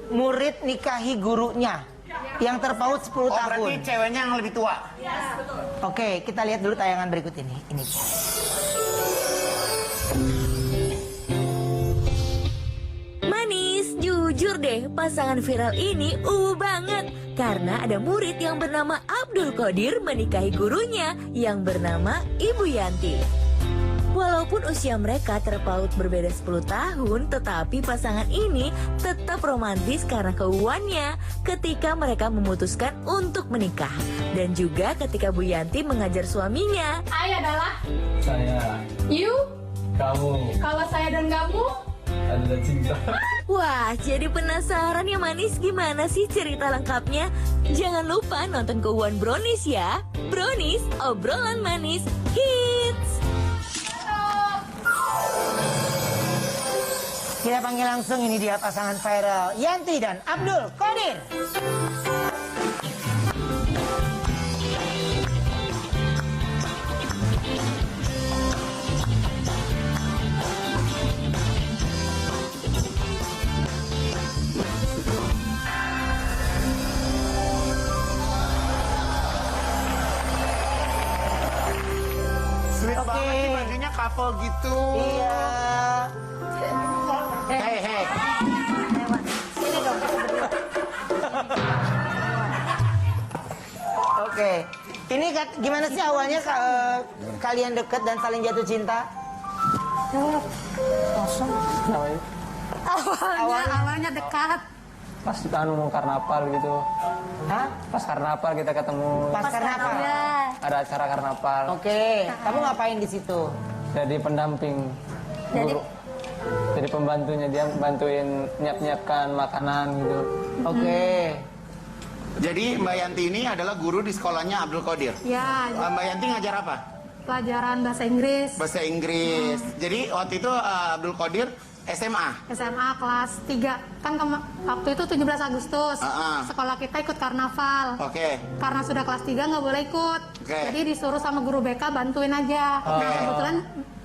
murid nikahi gurunya yang terpaut 10 Oh, tahun. berarti ceweknya yang lebih tua. Oke, kita lihat dulu tayangan berikut ini. Ini. Manis, jujur deh pasangan viral ini banget. Karena ada murid yang bernama Abdul Qadir menikahi gurunya yang bernama Ibu Yanti. Walaupun usia mereka terpaut berbeda 10 tahun, tetapi pasangan ini tetap romantis karena keuangannya ketika mereka memutuskan untuk menikah. Dan juga ketika Bu Yanti mengajar suaminya. I adalah Saya, you. kamu, Kalau saya dan kamu, adalah cinta. Wah, jadi penasaran ya Manis gimana sih cerita lengkapnya? Jangan lupa nonton keuangan Brownies ya. Brownies, obrolan manis, hits. Kita panggil langsung, ini dia pasangan viral Yanti dan Abdul Qadir. Sweet Oke. banget sih bajunya couple gitu. Iya. Hei. Sini dong. Oke. Ini gimana sih awalnya kalian deket dan saling jatuh cinta? Awalnya dekat. Pas karnaval gitu. Hah? Pas karnaval kita ketemu. Pas karnaval. Ada acara karnaval. Oke. Kamu ngapain di situ? Jadi pendamping guru. Jadi pembantunya, dia bantuin nyiapkan makanan gitu. Oke. Jadi Mbak Yanti ini adalah guru di sekolahnya Abdul Qadir. Ya, Mbak Yanti ngajar apa? pelajaran bahasa Inggris. Bahasa Inggris. Jadi waktu itu Abdul Qadir SMA. SMA kelas 3. Kan waktu itu 17 Agustus. Sekolah kita ikut karnaval. Oke. Karena sudah kelas 3 nggak boleh ikut. Oke. Jadi disuruh sama guru BK bantuin aja. Oke. Kebetulan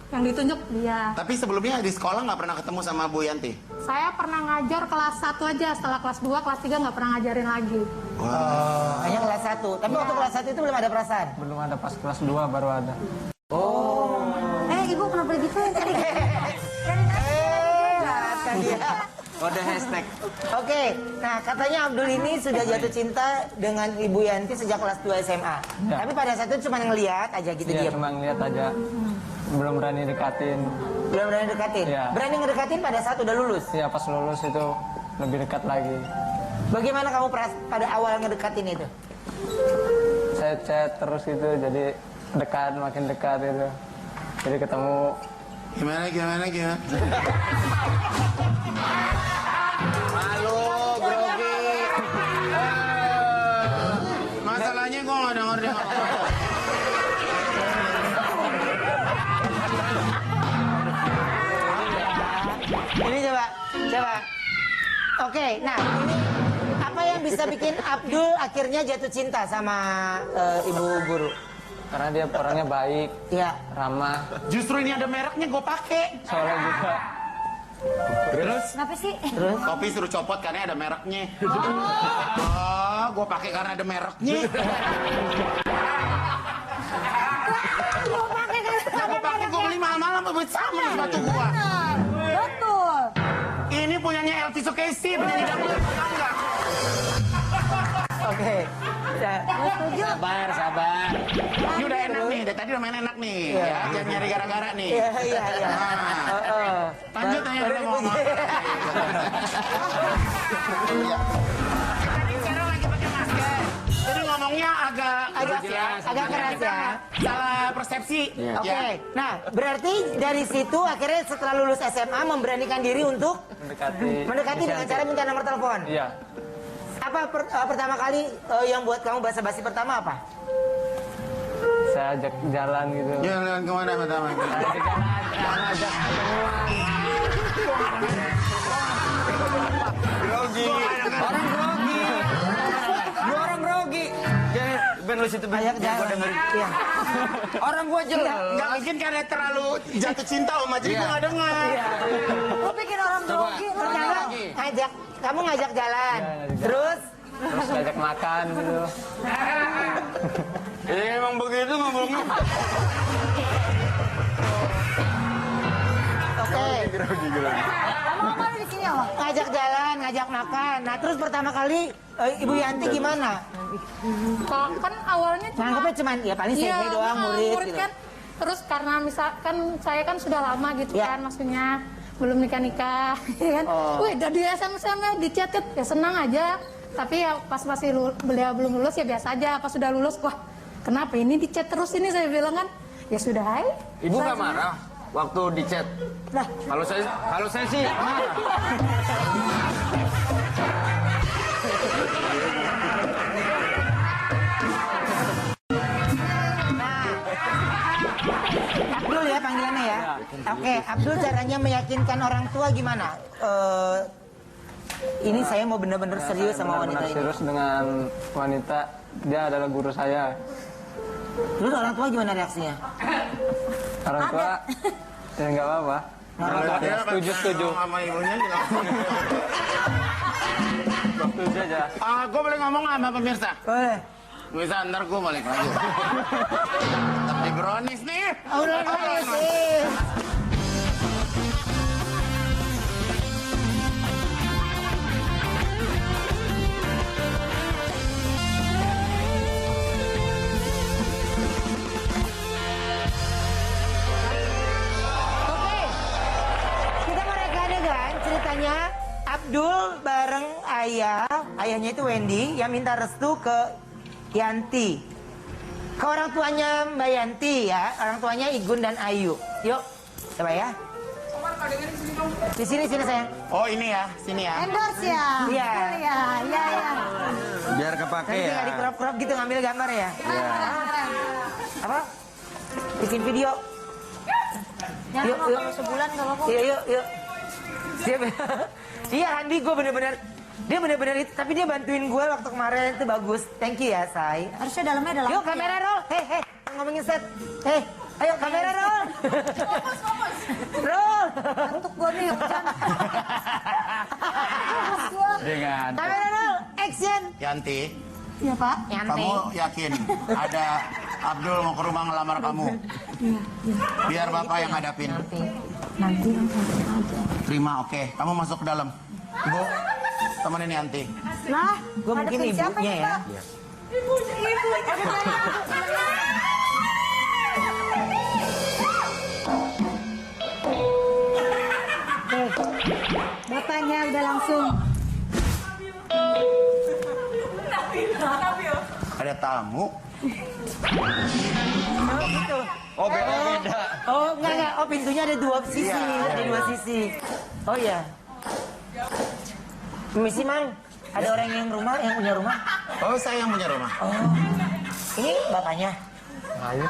yang ditunjuk dia. Tapi sebelumnya di sekolah nggak pernah ketemu sama Bu Yanti? Saya pernah ngajar kelas 1 aja. Setelah kelas 2, kelas 3 nggak pernah ngajarin lagi. Oh, hanya kelas 1. Tapi waktu kelas 1 itu belum ada perasaan. Belum ada, pas kelas 2 baru ada. Ibu kenapa begitu? Kode hashtag. Oke, nah katanya Abdul ini sudah jatuh cinta dengan Ibu Yanti sejak kelas 2 SMA. Ya. Tapi pada saat itu cuma ngeliat aja gitu Iya, dia. cuma ngeliat aja. Belum berani dekatin. Belum berani dekatin. Iya. Berani ngedekatin pada saat udah lulus. Iya, pas lulus itu lebih dekat lagi. Bagaimana kamu pada awal ngedekatin itu? Saya chat terus gitu, jadi dekat, makin dekat itu. Jadi ketemu. Gimana? Halo, grogi. Masalahnya gue nggak denger dia. Ini coba. Oke, nah ini apa yang bisa bikin Abdul akhirnya jatuh cinta sama ibu guru? Karena dia orangnya baik, Iya. ramah, Justru ini ada mereknya gue pakai. soalnya juga. Terus? Kenapa sih? Terus? Kopi suruh copot karena ada mereknya. Oh, gue pakai karena ada mereknya. Gue pakai gue beli mahal-mahal sama sepatu gua. Betul. Ini punyanya Elvi Sukesi, penyanyi dangdut. Tahu nggak? Oke. Sabar. Ini udah enak nih, dari tadi udah main enak nih. Ya, jangan nyari gara-gara nih. Iya. Nah, lanjut aja udah mau ngomong. Tadi sekarang lagi pakai masker. ngomongnya agak keras ya. Salah persepsi. Oke, nah berarti dari situ akhirnya setelah lulus SMA memberanikan diri untuk mendekati dengan cara minta nomor telepon. Iya. Apa pertama kali yang buat kamu basa-basi pertama apa? Saya ajak jalan gitu. Jalan kemana pertama? Ajak jalan, ajak ketemuan. Grogi. Orang grogi. Gua orang grogi. Ben lu situ Ajak jalan. gua dengerin. Iya. Orang gua jelas. Nggak mungkin karena terlalu jatuh cinta Oma, jadi gue nggak dengar. Lu pikir orang grogi, lu jangan. Kamu ngajak jalan. Terus Terus ajak makan gitu. Emang begitu ngomongnya. oke. Kamu di sini ya? Ngajak jalan, ngajak makan. Nah, terus pertama kali Ibu Yanti gimana? Kalau kan awalnya cuma Nganggepnya cuman ya paling iya, CV doang murid gitu. kan. Terus karena misalkan saya kan sudah lama gitu Ya. kan, maksudnya belum nikah ya kan. Wih, dari SMS-nya di chat ya senang aja. Tapi ya pas masih beliau belum lulus ya biasa aja. Pas sudah lulus, wah kenapa ini di chat terus ini, saya bilang kan. Ya sudah, hai. Ibu nggak marah waktu di chat? Lah, Kalau saya sih marah. Abdul ya panggilannya ya. Oke, Abdul caranya meyakinkan orang tua gimana? Ini saya mau bener-bener serius sama wanita Benar-benar ini. serius dengan wanita. Dia adalah guru saya. Terus orang tua gimana reaksinya? Orang tua ya nggak apa-apa. Ya, setuju. Sama ibunya juga. Setuju aja. Gue boleh ngomong nggak sama pemirsa? Boleh. Bisa ntar gue balik lagi. Tapi Brownies nih. Udah sih. Kita mau reka adegan ceritanya Abdul bareng ayahnya itu Wendy yang minta restu ke Yanti. Ke orang tuanya Mbak Yanti ya, orang tuanya Igun dan Ayu. Yuk, coba ya. Di sini sayang. Oh ini ya, sini ya. Endorse ya? Iya. Iya, iya, iya. Biar kepake Nanti ya. nggak di crop gitu ngambil gambar ya. Apa? Bikin video. Ya, Yuk, kalau yuk. sebulan nggak apa-apa. Yuk. Siap. Iya Andi, gue bener-bener itu, tapi dia bantuin gue waktu kemarin itu bagus. Thank you ya, Say. Harusnya dalamnya ada lampu. Yuk kamera roll. Hei, ngomongin set. Ayo kamera roll. Roll. Untuk gue nih, hujan. Dengan Kamera roll. Action. Yanti, Iya, Pak. kamu yakin ada Abdul mau ke rumah ngelamar kamu? Biar bapak yang hadapin. Nanti aja. Terima, oke. Kamu masuk ke dalam. Ibu, temenin Yanti. Lah, Gue mungkin hadapin siapa ibunya nih, ya. Pak? Ibu. Bapaknya udah langsung. Ada tamu. oh beda. Oh enggak. Oh pintunya ada dua sisi. Ada dua sisi. Oh iya. Permisi Mang. Ada orang yang punya rumah. Oh, saya yang punya rumah. Oh. Ini bapaknya. Ayo.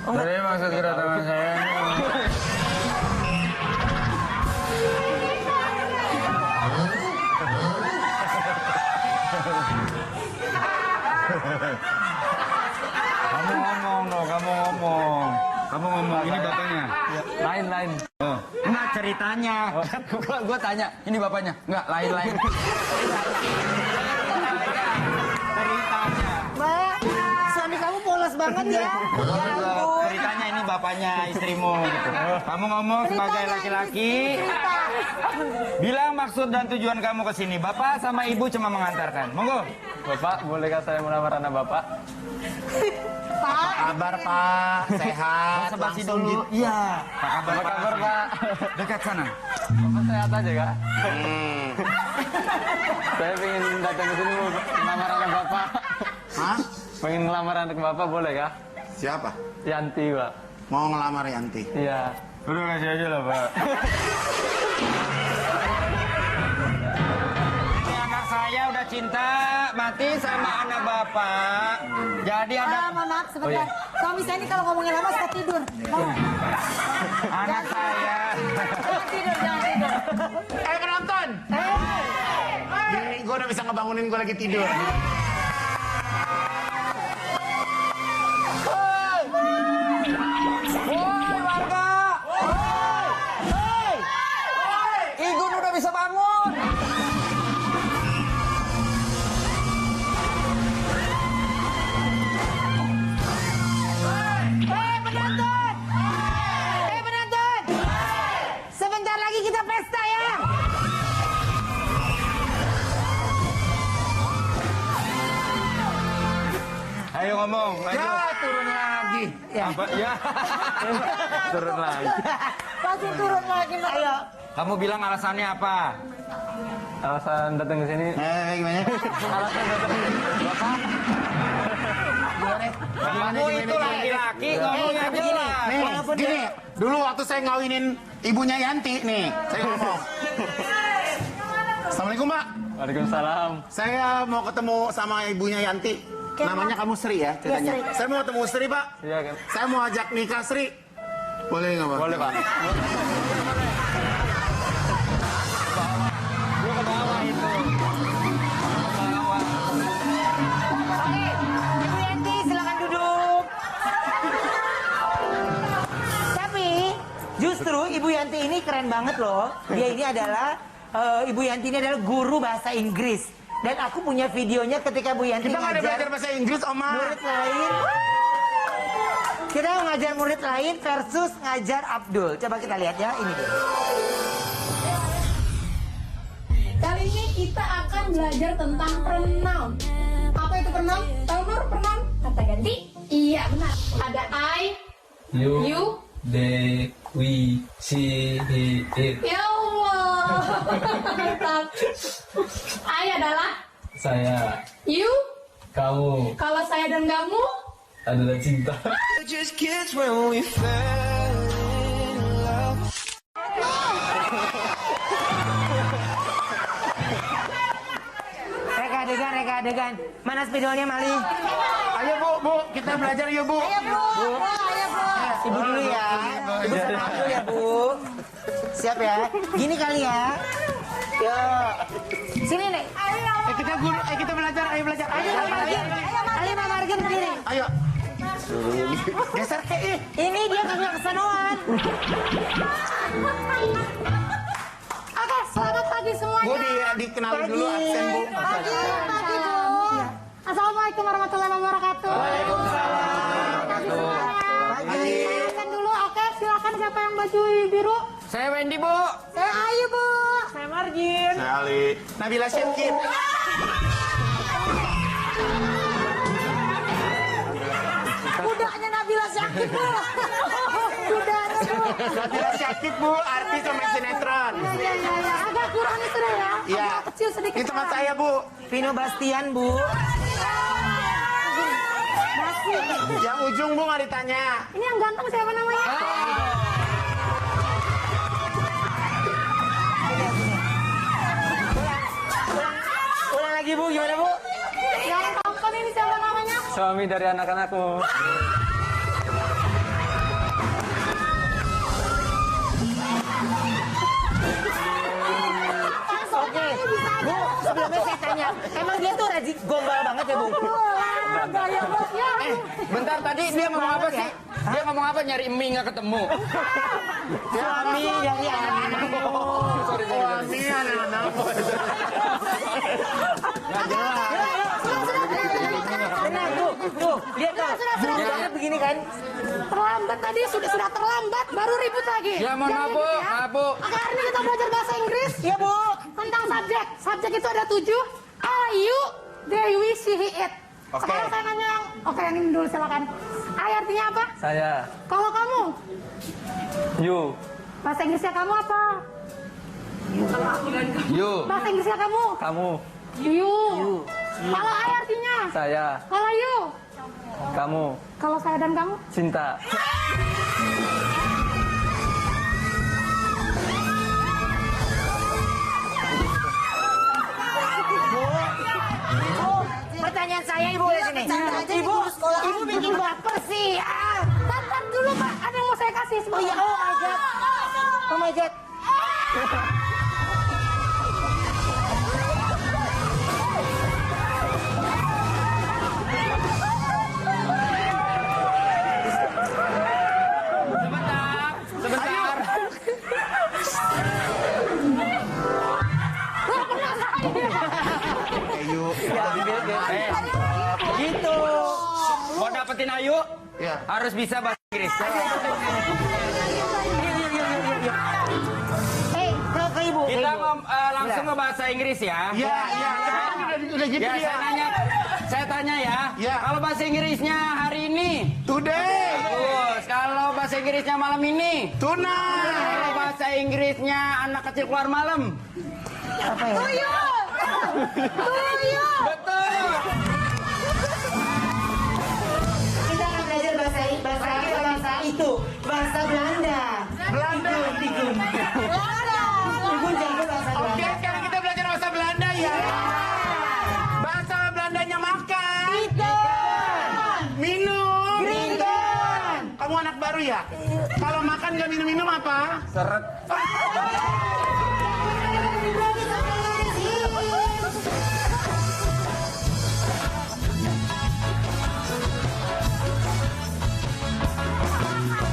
Jadi maksud kedatangan saya Kamu ngomong ini bapaknya. Lain. Oh, enggak ceritanya. Gua tanya, ini bapaknya. Enggak, lain. Mbak, suami kamu polos banget ya. Ya ampun. Ceritanya ini bapaknya istrimu gitu. Kamu ngomong sebagai laki-laki. Bilang maksud dan tujuan kamu ke sini. Bapak sama ibu cuma mengantarkan. Monggo. Bapak, bolehkah saya melamar anak bapak? Apa kabar, Pak? Sehat? Basa-basi Langsung dulu. gitu. Iya. Apa kabar, Pak? Dekat sana. Bapak sehat aja, Kak? Saya pengen datang ke sini mau melamar anak bapak. Hah? Pengen ngelamar anak bapak boleh kah? Siapa? Yanti, Pak. Mau ngelamar Yanti? Iya. Udah kasih aja lah, Pak. Ini anak saya udah cinta mati sama anak bapak. Jadi ada Mohon maaf sebentar. Suami saya ini kalau ngomongin lama suka tidur. anak saya. Jangan tidur, jangan tidur. Penonton! Gini, gue udah bisa ngebangunin gue lagi tidur. Woi warga! Woi! Igun udah bisa bangun. Penonton! Sebentar lagi kita pesta ya. Ayo ngomong, ayo. Ya, turun lagi. Apa? Ya. Turun lagi. Pasti turun lagi. Ayo. Kamu bilang alasannya apa? Alasan datang ke sini. Gimana? Alasan datang ke sini. Kamu itu laki-laki ngomongnya jelas. Nih, gini. Dulu waktu saya ngawinin ibunya Yanti, nih. Saya ngomong. Assalamualaikum, Mbak. Waalaikumsalam. Saya mau ketemu sama ibunya Yanti. Namanya kamu Sri ya ceritanya. Sri. Saya mau ketemu Sri, Pak. Iya kan? Saya mau ajak nikah Sri. Boleh nggak, Pak? Boleh, Pak. Oke, Ibu Yanti silakan duduk. Tapi justru Ibu Yanti ini keren banget loh. Dia ini adalah Ibu Yanti ini adalah guru bahasa Inggris. Dan aku punya videonya ketika Bu Yanti Kita nggak ada ngajar belajar bahasa Inggris, Oma. murid lain. Kita ngajar murid lain versus ngajar Abdul. Coba kita lihat ya, ini dia. Kali ini kita akan belajar tentang pronoun. Apa itu pronoun? Tahu Nur pronoun? Kata ganti? Iya benar. Ada I, you. They, we, she, he, it. Ya Allah. Mantap. I adalah Saya, you. kamu Kalau saya dan kamu, adalah cinta. Reka adegan. Mana spidolnya, Mali? Ayo, Bu, kita belajar yuk, Bu. Ayo Bu. Ibu dulu ya. Ibu sama Abdul ya, Bu. Siap ya. Gini kali ya. Yuk. Sini nih. Kita belajar, ayo belajar. Ayo Mama Margin berdiri. Ayo. Geser ke Ini dia kagak kesanoan. oke selamat pagi semuanya. Bu, dikenalin dulu absen, Bu. Pagi Bu. Assalamualaikum warahmatullahi wabarakatuh. Pagi. Silakan dulu, oke silakan siapa yang baju biru? Saya Wendy, Bu. Saya Ayu Bu. Saya Margin. Saya Ali. Nabila Syedkin. Kudanya Nabila Syakib Bu. Kudanya Bu. Nabila Syedkin, Bu, artis sama sinetron. Iya. Agak kurang itu deh ya. Iya. Agak kecil sedikit. Ini tempat saya, Bu. Vino Bastian, Bu. Yang ujung, Bu, nggak ditanya. Ini yang ganteng siapa namanya? Ulang lagi, Bu. Gimana, Bu? Yang tampan ini siapa namanya? Suami dari anak-anakku. Oke. Bu, sebelumnya saya tanya. Emang dia tuh rajin gombal banget ya, Bu? Gaya bos ya. Bentar, tadi dia ngomong apa sih? Dia ngomong apa nyari mie nggak ketemu? Suami dari anak-anakku. Suami anak-anak. Tenang, tuh, lihat tuh. Sudah begini kan? Terlambat tadi sudah terlambat baru ribut lagi. Ya, mohon maaf, Bu. Maaf, Bu. Oke, hari ini kita belajar bahasa Inggris. Iya, Bu. Tentang subjek. Subjek itu ada 7. Ayu, they, we, she, he, it. Oke. Sekarang saya nanya yang... Oke, yang ini dulu silakan. Ay artinya apa? Saya, Kalau kamu, you, bahasa Inggrisnya kamu apa? You. Bahasa Inggrisnya kamu? kamu, You. Kalau I artinya? Saya. Kalau you? Kamu. Kalau saya dan kamu? Cinta. Pertanyaan saya ibu di sini. Ibu bikin baper sih. Tar dulu Pak, ada yang mau saya kasih Oh iya, oh my god. Oh my god. Sebentar. Gitu. Mau dapetin Ayu, harus bisa bahasa Inggris. Ke ibu. Kita langsung ke bahasa Inggris ya. Iya, iya. Udah gitu Ya, dia. saya tanya ya. Ya. Kalau bahasa Inggrisnya hari ini, Today. bagus. Kalau bahasa Inggrisnya malam ini, Tonight. kalau bahasa Inggrisnya anak kecil keluar malam, Apa ya? betul. Kita akan belajar bahasa itu. Bahasa Belanda. Belanda. Tikun jago bahasa Oke, Belanda. sekarang kita belajar bahasa Belanda ya. Bahasa Belandanya makan. Minum. Drinken. Kamu anak baru ya? Kalau makan nggak minum-minum apa? Seret.